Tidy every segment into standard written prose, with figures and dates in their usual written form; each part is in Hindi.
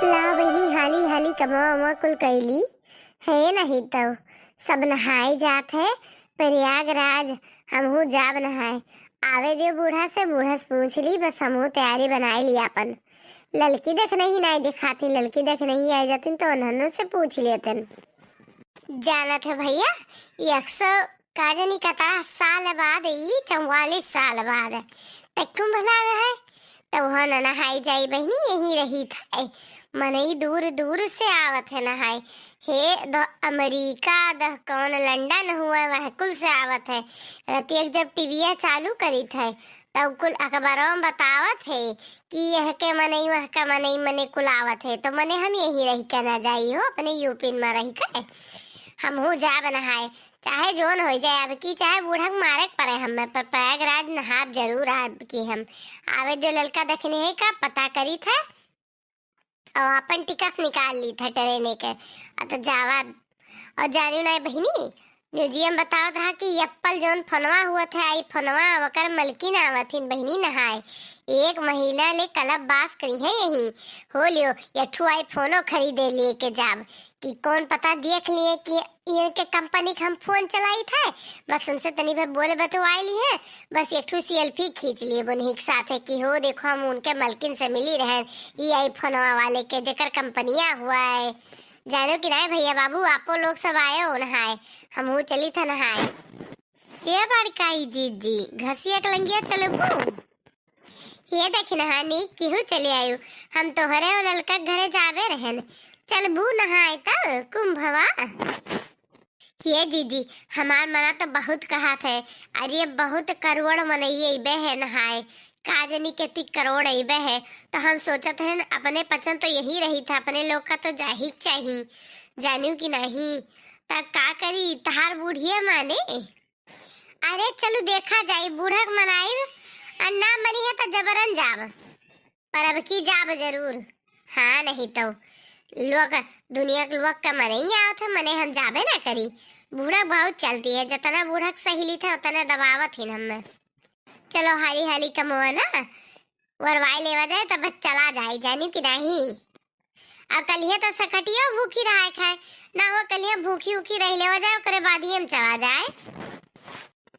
ला बहिनी हाली हाली कमा उमा कुल कैली है नहीं तो सब नहाए जात है प्रयागराज। हमहू जाब नहाए। आवे दियो बूढ़ा से पूछ ली, बस हमहू तैयारी बनाए ली अपन। लड़की देख नहीं दिखाती, लड़की देख नहीं आ जाती तो उन्होंने से पूछ लेते। जाना था भैया, 100 काजनी कता साल बाद, ये 44 साल बाद तक कुंभ लाग है। तो वहाँ न नहाई जाई बहनी, यही रही था मनई दूर दूर से आवत है नहाए। हे द अमेरिका द कौन लंदन हुआ वह कुल से आवत है। रतिया जब टीविया चालू करी थे तब कुल अखबारों में बतावत है कि यह के मनई वह का मनई मने कुल आवत है। तो मने हम यही रही के ना जाई हो, अपने यूपी में रही के हम हो जा नहाए, चाहे जोन हो जाए अब की, चाहे बूढ़क मारे पड़े हमें, पर प्रयागराज नहाब जरूर अब की। हम आवे जो लड़का देखने है का पता करी था और अपन टिकट निकाल ली था ट्रेन के। तो जावा और जानी नहीं बहिनी, म्यूजियम बताओ था कि एप्पल जोन फनवा हुआ था, आई फनवा वकर मलकिन आवथिन बहिनी नहाए। एक महीना ले कलब बास करी है यही हो लियो, यठू आई फोनो खरीदे लिए के जाब कि कौन पता देख लिए कि ये के कंपनी का हम फोन चलाई था। बस उनसे तनी भर बोले बतवाई ली है, बस यठू सेल्फी खींच लिए बुनही के साथ है कि हो देखो हम उनके मलकिन से मिली रहे, ये आई फोनवा वाले के जकर कंपनिया हुआ है। जानो कि नहीं भैया बाबू, आपो लोग सब आए हो नहाए, हमहू चली था नहाए। ये बड़काई जी घसिया कलंगिया चलो बू, ये देखी नहानी केहू चले आयु। हम तो हरे और ललका घरे जावे रहन, चल बू नहाए तब कुंभवा। ये जीजी हमार मना तो बहुत कहा थे, अरे बहुत करोड़ मनइये बे है नहाए, काजनी के 30 करोड़ अबे है। तो हम सोचत हैं अपने पसंद तो यही रही था, अपने लोग का तो जाही चाहिए, जानियो कि नहीं। तब का करी तहार बूढ़िया माने। अरे चलो देखा जाए, बूढ़क मनाई और ना मनी है तो जबरन जाब, पर अब की जाब जरूर। हाँ नहीं तो लोग दुनिया के लोग का मने ही आवत है, मने हम जाबे ना करी। बूढ़क बहुत चलती है, जितना बूढ़क सहेली था उतना दबावत ही हमें। चलो हाली हाली कमोआ ना वरवाई लेवा जाए तो बस चला जाए, जानी कि नहीं। अब कलिया तो सकटिया भूखी रहा खाए ना, वो कलिया भूखी उखी रह लेवा जाए, ओकरे बाद ही हम चला जाए।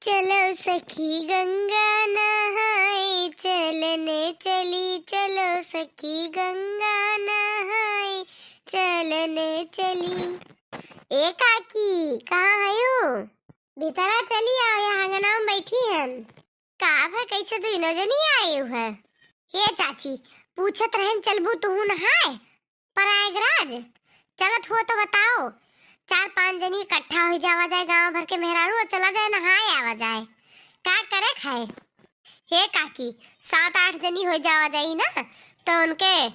चलो सखी गंगा नहाए चलने चली, चलो सखी गंगा नहाए चलने चली। ए काकी कहाँ आयो, भीतरा चली आओ, यहाँ गना में बैठी हैं। का है कैसे तो इनो जनी आयु है। ये चाची पूछत रहन चलबू तू नहाए प्रयागराज, चलत हो तो बताओ, 4-5 जनी इकट्ठा हो जावा जाए गांव भर के मेहरारू और चला जाए नहाए आवा जाए। का करे खाए हे काकी 7-8 जनी हो जावा जाई ना, तो उनके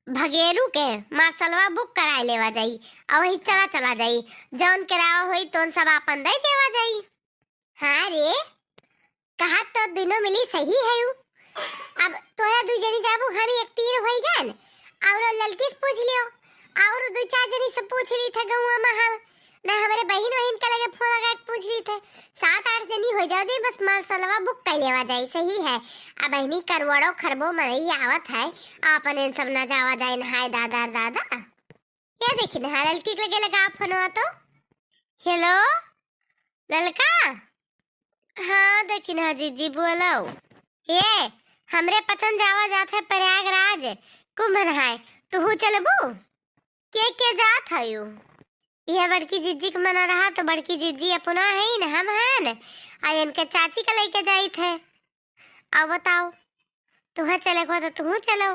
भगेरू के मासलवा बुक कराए लेवा जाई और वही चला जाई, जौन किराया होई तो सब अपन दे देवा जाई। हाँ रे कहा तो दिनों मिली सही है यू। अब तोरा 2 जनी जाबू, हम एक तीर होई गन और ललकी से पूछ लियो और 2-4 जनी से पूछ ली थे गौवा में हम ना, हमारे बहन वहन के लगे फोन लगा के पूछ ली थे। 7-8 जनी हो जाओ दे, बस माल सलवा बुक कर लेवा जाए सही है। अब बहनी करवड़ो खरबो मरई आवत है, अपन सब ना जावा जाए नहाए दादा दादा। क्या देखी ना ललकी के लगे लगा फोनवा तो। हेलो ललका, हाँ देखी ना जीजी बोलो। ये हमरे पसंद जावा जात है प्रयागराज कुंभ नहाए, तू चलबू के जात है यू। यह बड़की जीजी के मना रहा तो बड़की जीजी अपना है ही ना, हम हैं न और इनके चाची का लेके जाई थे। अब बताओ तुह चले को तो तू चलो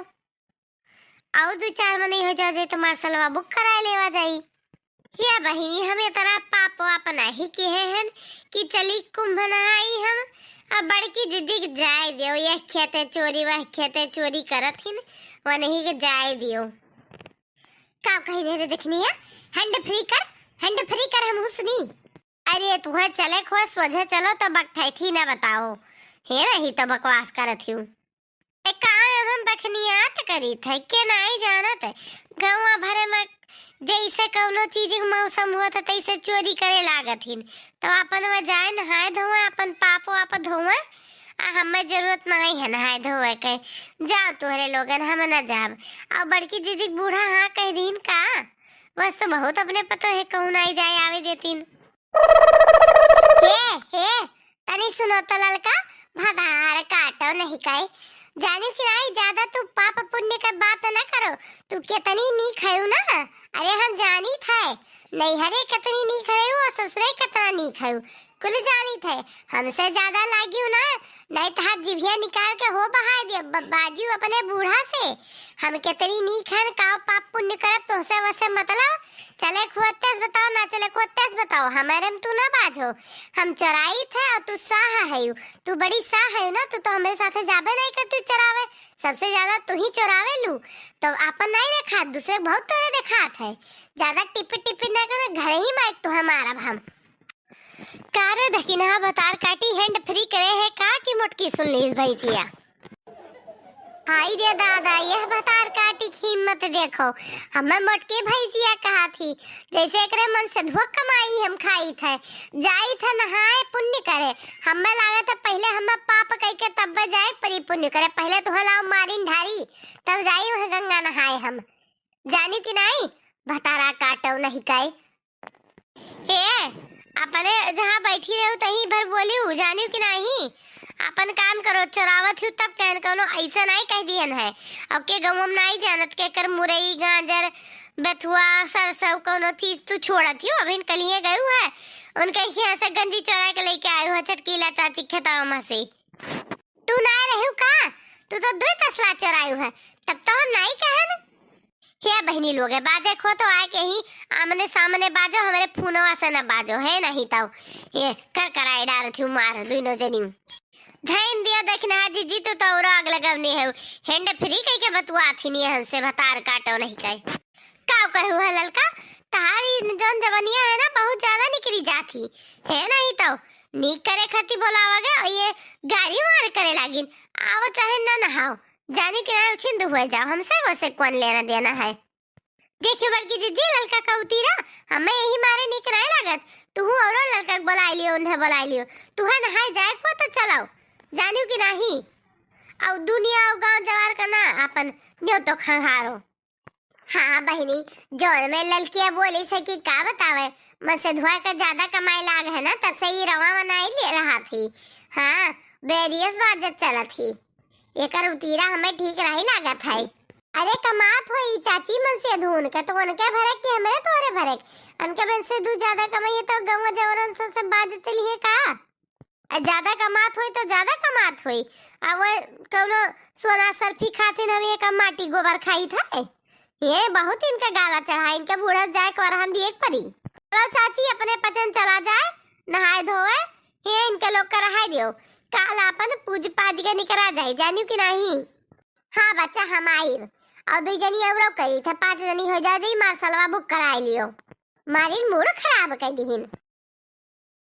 और 2-4 मनी हो जाओ तो मार्शलवा बुक करा लेवा जाई। या बहिनी हमें तरह पापो अपना ही की है कि चली कुंभ नहाई हम। अब बड़की दीदी जाए दियो, यह खेते चोरी वह खेते चोरी करत हिन, वह नहीं के जाए दियो। का कहने रे देखनी है, हैंड फ्री कर हम हुसनी। अरे तुहे चले खो सोझे चलो तो बकथै थी ना बताओ, हे नहीं तो बकवास करत हूँ। का हम बखनियात करी थे के नहीं जानत, गाँव भरे में जैसे कौनो चीज के मौसम हुआ था तैसे चोरी करे लागत हिन। तो अपन वह जाए नहाए धोए अपन पापो आप धोए हमें जरूरत नहीं है नहाए धोए के। जाओ तोहरे लोगन, हम न जाब। और बड़की जीजी बूढ़ा हाँ कह दीन का, बस तो बहुत अपने पतो है कहूँ नहीं जाए आवे देतीन। हे तनी सुनो तो ललका, भदार काटो नहीं काए। जाने कि नहीं ज्यादा तू पाप पुण्य का बात न करो। तू कितनी नी खायू ना, अरे हम जानी थे नहीं हरे कितनी नी खायू और ससुरे कितना नी खायू, कुल जानी थे। हमसे ज्यादा लागियो ना, नहीं तो हाथ जिभिया निकाल के हो बहा दिया बाजू अपने बूढ़ा से। हम कितनी नी खान का पाप पुण्य करत तुमसे वसे मतलब। चले खोतेस बताओ ना चले खोतेस बताओ, हमारे में तू ना बाजो। हम चराई थे और तू साह है, तू बड़ी साह है ना, तू तो हमारे साथे जाबे नहीं कर, तू चरावे सबसे ज्यादा तू ही चरावे लू। तो अपन नहीं देखा, दूसरे बहुत तोरे देखा थे। ज्यादा टिपी टिपी ना कर, घर ही माइक तो हमारा हम कारे दकिना बतार काटी हैंड फ्री करे है का की मोटकी सुन ली भैसिया। हाय रे दादा, यह बतार काटी की हिम्मत देखो। हमें मोटकी भैसिया कहा थी, जैसे एकरे मन से धोख कमाई हम खाई थे, जाई थे नहाए पुण्य करे। हमें लागे था पहले हमें पाप कह के तब जाए परी पुण्य करे। पहले तो हलाओ मारिन ढारी तब जाई वह गंगा नहाए। हम जानी कि नहीं भतारा काटो नहीं काए। ए अपने जहाँ बैठी रहो तहीं भर बोली हूँ, जानी कि नहीं। अपन काम करो, चरावत हूँ तब कहन कनो ऐसा नहीं कह दियन है। अब के गाँव में नहीं जानत के कर मुरई गाजर बथुआ सरसों कोनो चीज तू छोड़त हूँ। अभी कलिए गए है उनके यहाँ से गंजी चोरा के लेके आए हो चटकीला चाची खेताओं में से। तू ना रहू का, तू तो 2 तसला चरायू है, तब तो हम नहीं कहन। हे बहनी लोग है बाजे खो तो आए के ही आमने सामने बाजो, हमारे फूनवा से न बाजो है नहीं तो ये कर कराई डाल थी मार दोनों जनी। ध्यान दिया देखना है जीजी, तू तो और आग लगवनी है हैंड फ्री कह के बतुआ थी नहीं हमसे भतार काटो नहीं कह का कहू है ललका। तारी जोन जवनिया है ना बहुत ज्यादा निकली जाती है नहीं तो नी करे खती बोलावागे और ये गाड़ी मार करे लागिन। आओ चाहे ना नहाओ, जाने के ना छिंद हुए जाओ, हमसे वैसे कौन लेना देना है। देखियो बड़की जीजी ललका का उतीरा हमें यही मारे निक रहे लागत। तू और ललका बुलाई लियो उन्हें बुलाई लियो, तू है नहाए जाए को तो चलाओ जानियो कि नहीं। और दुनिया और गांव जवार का ना अपन न्यो तो खंगारो। हाँ बहनी जोर में ललकिया बोली से कि का बतावे मसे धुआ का ज्यादा कमाई लाग है ना, तब से ये रवा बनाई ले रहा थी। हाँ बेरियस बात चला थी, एकर उतीरा हमें ठीक नहीं लगा था। अरे कमात होई चाची मन से धून के तो उनके भरक के हमें तोरे भरक, उनके मन से दू ज्यादा कमाई तो गांव जवरन से बाज चलिए का। ज्यादा कमात होई तो ज्यादा कमात होई, अब कोनो सोना सर्फी खातिर हम एक माटी गोबर खाई था। ये बहुत इनका गाला चढ़ा, इनका बूढ़ा जाए करहन दिए परी। चलो चाची अपने पचन चला जाए नहाए धोए, ये इनके लोग का रहा दियो काल अपन पूज पाज के निकरा जाए जानियो कि नहीं। हाँ बच्चा हम आई और 2 जनी और करी थे 5 जनी हो जाए मार्शलवा बुक कराई लियो, मारी मूड खराब कर दीहिन।